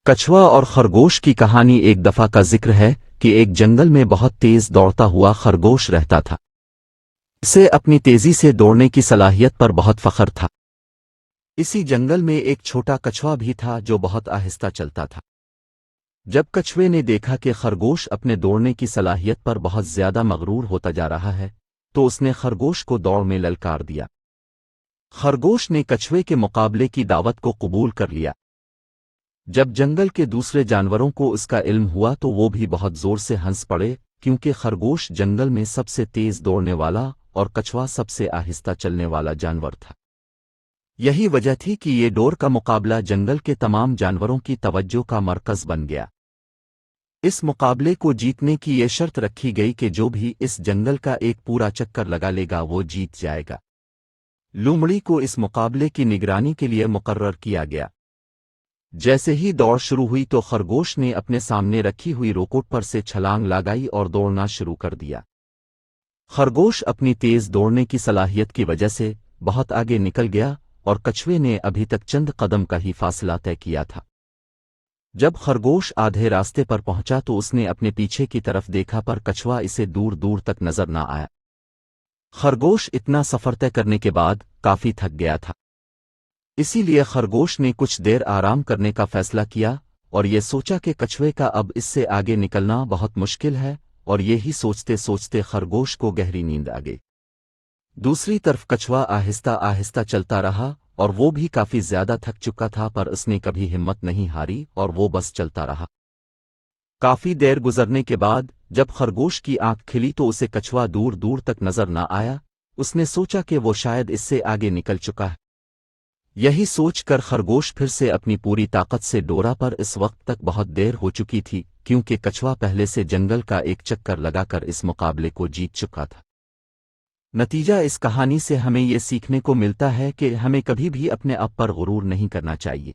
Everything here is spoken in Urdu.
کچھوا اور خرگوش کی کہانی ایک دفعہ کا ذکر ہے کہ ایک جنگل میں بہت تیز دوڑتا ہوا خرگوش رہتا تھا۔ اسے اپنی تیزی سے دوڑنے کی صلاحیت پر بہت فخر تھا۔ اسی جنگل میں ایک چھوٹا کچھوا بھی تھا جو بہت آہستہ چلتا تھا۔ جب کچھوے نے دیکھا کہ خرگوش اپنے دوڑنے کی صلاحیت پر بہت زیادہ مغرور ہوتا جا رہا ہے تو اس نے خرگوش کو دوڑ میں للکار دیا۔ خرگوش نے کچھوے کے مقابلے کی دعوت کو قبول کر لیا۔ جب جنگل کے دوسرے جانوروں کو اس کا علم ہوا تو وہ بھی بہت زور سے ہنس پڑے، کیونکہ خرگوش جنگل میں سب سے تیز دوڑنے والا اور کچھوا سب سے آہستہ چلنے والا جانور تھا۔ یہی وجہ تھی کہ یہ دوڑ کا مقابلہ جنگل کے تمام جانوروں کی توجہ کا مرکز بن گیا۔ اس مقابلے کو جیتنے کی یہ شرط رکھی گئی کہ جو بھی اس جنگل کا ایک پورا چکر لگا لے گا وہ جیت جائے گا۔ لومڑی کو اس مقابلے کی نگرانی کے لیے مقرر کیا گیا۔ جیسے ہی دوڑ شروع ہوئی تو خرگوش نے اپنے سامنے رکھی ہوئی روکوٹ پر سے چھلانگ لگائی اور دوڑنا شروع کر دیا۔ خرگوش اپنی تیز دوڑنے کی صلاحیت کی وجہ سے بہت آگے نکل گیا اور کچھوے نے ابھی تک چند قدم کا ہی فاصلہ طے کیا تھا۔ جب خرگوش آدھے راستے پر پہنچا تو اس نے اپنے پیچھے کی طرف دیکھا پر کچھوا اسے دور دور تک نظر نہ آیا۔ خرگوش اتنا سفر طے کرنے کے بعد کافی تھک گیا تھا، اسی لیے خرگوش نے کچھ دیر آرام کرنے کا فیصلہ کیا اور یہ سوچا کہ کچھوے کا اب اس سے آگے نکلنا بہت مشکل ہے، اور یہی سوچتے سوچتے خرگوش کو گہری نیند آ گئی۔ دوسری طرف کچھوا آہستہ آہستہ چلتا رہا اور وہ بھی کافی زیادہ تھک چکا تھا، پر اس نے کبھی ہمت نہیں ہاری اور وہ بس چلتا رہا۔ کافی دیر گزرنے کے بعد جب خرگوش کی آنکھ کھلی تو اسے کچھوا دور دور تک نظر نہ آیا۔ اس نے سوچا کہ وہ شاید اس سے آگے نکل چکا ہے۔ یہی سوچ کر خرگوش پھر سے اپنی پوری طاقت سے ڈورا، پر اس وقت تک بہت دیر ہو چکی تھی کیونکہ کچھوا پہلے سے جنگل کا ایک چکر لگا کر اس مقابلے کو جیت چکا تھا۔ نتیجہ اس کہانی سے ہمیں یہ سیکھنے کو ملتا ہے کہ ہمیں کبھی بھی اپنے آپ پر غرور نہیں کرنا چاہیے۔